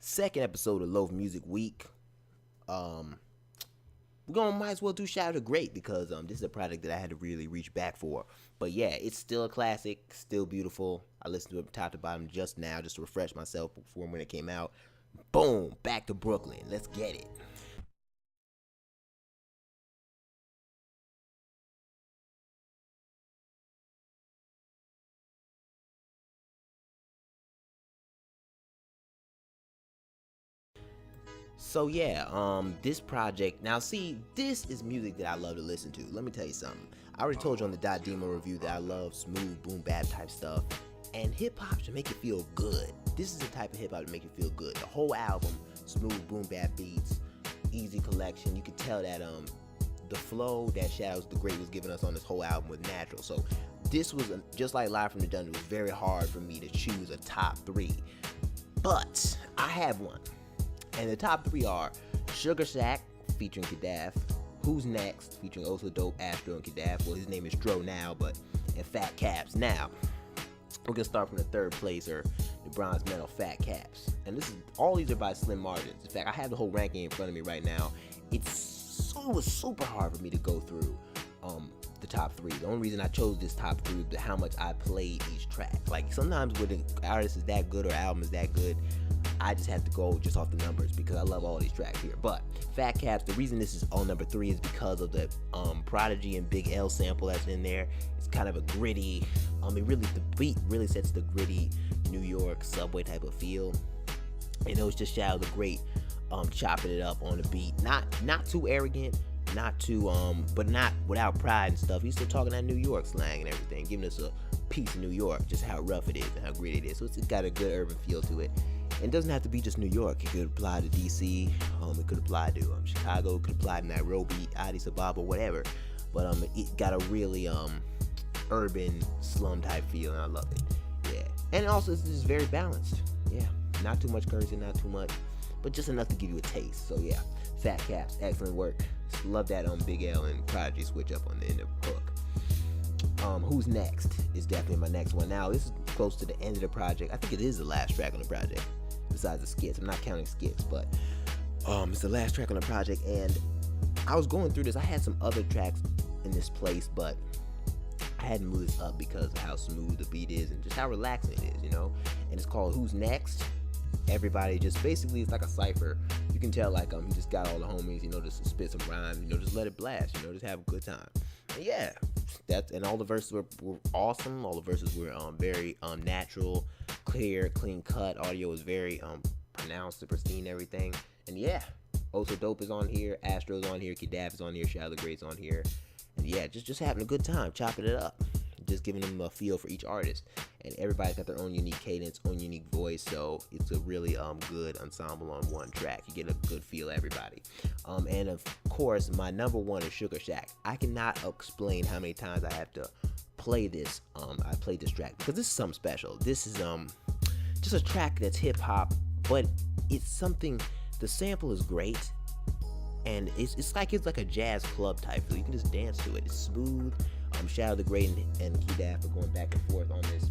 second episode of Loaf Music Week. We're gonna might as well do Shout Out to Great because this is a project that I had to really reach back for. But yeah, it's still a classic, still beautiful. I listened to it from top to bottom just now, just to refresh myself before when it came out. Boom, back to Brooklyn. Let's get it. So yeah, this project, now see, this is music that I love to listen to. Let me tell you something. I already told you on the Demo review that I love smooth boom bap type stuff, and hip hop should make you feel good. This is the type of hip hop to make you feel good. The whole album, smooth boom bap beats, easy collection. You can tell that the flow that Shadows the Great was giving us on this whole album was natural. So this was just like Live from the Dungeon. It was very hard for me to choose a top three, but I have one. And the top three are Sugar Shack featuring Kadaf, Who's Next featuring Also Dope, Astro, and Kadaf. Well, his name is Dro now, and Fat Caps. Now, we're gonna start from the third placer, the bronze medal Fat Caps. And all these are by slim margins. In fact, I have the whole ranking in front of me right now. It was super hard for me to go through the top three. The only reason I chose this top three is how much I played each track. Like sometimes when the artist is that good or album is that good, I just have to go just off the numbers because I love all these tracks here. But Fat Caps, the reason this is on number 3 is because of the Prodigy and Big L sample that's in there. It's kind of a gritty, the beat really sets the gritty New York subway type of feel. And it was just Shadow the Great chopping it up on the beat. Not too arrogant, not too but not without pride and stuff. He's still talking that New York slang and everything, giving us a piece of New York, just how rough it is and how gritty it is. So it's got a good urban feel to it. It doesn't have to be just New York. It could apply to DC. It could apply to Chicago. It could apply to Nairobi, Addis Ababa, whatever. But it got a really urban slum type feel, and I love it. Yeah, and also it's just very balanced. Yeah, not too much currency, not too much, but just enough to give you a taste. So yeah, Fat Caps, excellent work. Love that Big L and Prodigy switch up on the end of the hook. Who's Next is definitely my next one. Now this is close to the end of the project. I think it is the last track on the project. Besides the skits, I'm not counting skits, but it's the last track on the project. And I was going through this. I had some other tracks in this place, but I hadn't moved this up because of how smooth the beat is and just how relaxing it is, And it's called Who's Next. Everybody just basically, it's like a cipher. You can tell like he just got all the homies, just to spit some rhymes, just let it blast, just have a good time. And yeah, and all the verses were awesome. All the verses were very natural, clear, clean cut. Audio was very pronounced and pristine, everything. And yeah, Also Dope is on here, Astro's on here, Kadaf is on here, Shadow the Great's on here. And yeah, just having a good time, chopping it up, just giving them a feel for each artist. And everybody's got their own unique cadence, own unique voice, so it's a really good ensemble on one track. You get a good feel, everybody. And of course, my number one is Sugar Shack. I cannot explain how many times I have to play this. I played this track because this is something special. This is just a track that's hip hop, but it's something. The sample is great, and it's like a jazz club type feel. You can just dance to it. It's smooth. Shadow the Great and Kadaf are going back and forth on this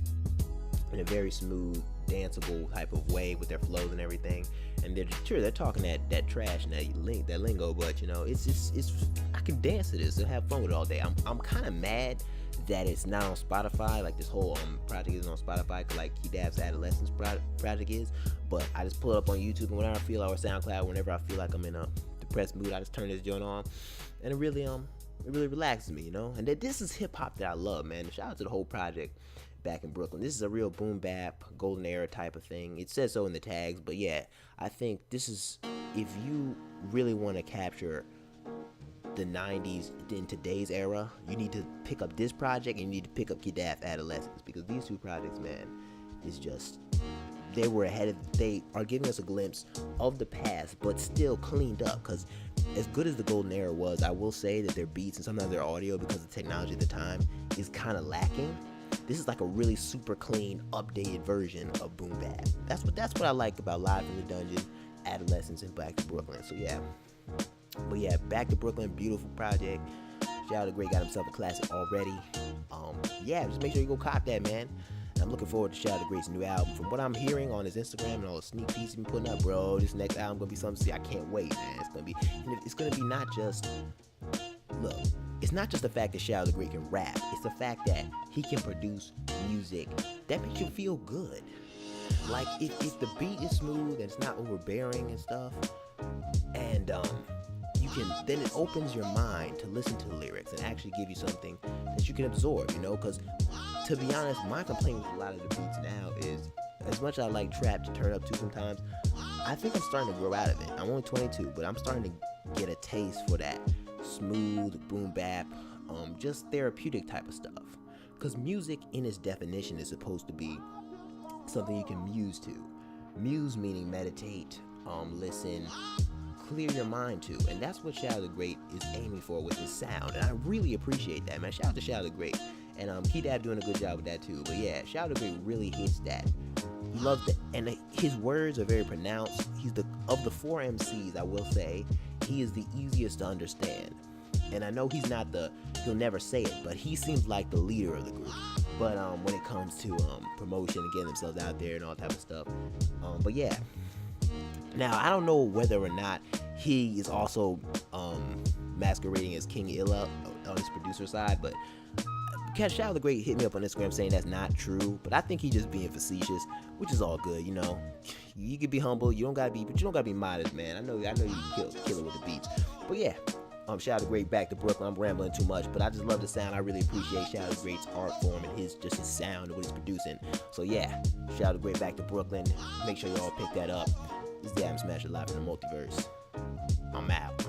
in a very smooth, danceable type of way with their flows and everything. And they're talking that trash and that lingo, but it's I can dance to this and have fun with it all day. I'm kind of mad that it's not on Spotify. Like this whole project isn't on Spotify, like Kadaf's Adolescence project is. But I just pull it up on YouTube, and whenever I feel, or SoundCloud, whenever I feel like I'm in a depressed mood, I just turn this joint on, and it really relaxes me, And this is hip hop that I love, man. Shout out to the whole project back in Brooklyn. This is a real boom bap, golden era type of thing. It says so in the tags, but yeah, I think this is, if you really want to capture the 90s in today's era, you need to pick up this project and you need to pick up Kadaf Adolescence, because these two projects, man, is just, they are giving us a glimpse of the past, but still cleaned up. Because as good as the golden era was, I will say that their beats and sometimes their audio, because of technology at the time, is kind of lacking. This is like a really super clean, updated version of boom bap. That's what I like about Live in the Dungeon, Adolescence, and Back to Brooklyn. So yeah, but yeah, Back to Brooklyn, beautiful project. Shadow the Great got himself a classic already. Yeah, just make sure you go cop that, man. And I'm looking forward to Shout Out the Great's new album. From what I'm hearing on his Instagram and all the sneak peeks he's been putting up, bro, this next album gonna be something to see. I can't wait, man. It's gonna be not just, look, it's not just the fact that Shout Out the Great can rap. It's the fact that he can produce music that makes you feel good. Like, if the beat is smooth and it's not overbearing and stuff, and then it opens your mind to listen to the lyrics and actually give you something that you can absorb, you know? Because, to be honest, my complaint with a lot of the beats now is, as much as I like trap to turn up to sometimes, I think I'm starting to grow out of it. I'm only 22, but I'm starting to get a taste for that smooth, boom bap, just therapeutic type of stuff. Because music, in its definition, is supposed to be something you can muse to. Muse meaning meditate, listen, clear your mind to, and that's what Shout Out the Great is aiming for with his sound, and I really appreciate that, man. Shout out to Shout Out the Great, and Key Dab doing a good job with that too. But yeah, Shout Out the Great really hits that. He loves it, and his words are very pronounced. He's of the 4 MCs, I will say, he is the easiest to understand. And I know he'll never say it, but he seems like the leader of the group. But when it comes to promotion and getting themselves out there and all type of stuff, but yeah. Now, I don't know whether or not he is also masquerading as King Illa on his producer side, but Shout Out the Great hit me up on Instagram saying that's not true, but I think he's just being facetious, which is all good, you know. You can be humble, but you don't gotta be modest, man. I know you can kill it with the beats, but yeah. Shout Out the Great back to Brooklyn. I'm rambling too much, but I just love the sound. I really appreciate Shout Out the Great's art form and his sound and what he's producing. So yeah, Shout Out the Great back to Brooklyn. Make sure you all pick that up. This is the Adam Smasher live in the multiverse. I'm out.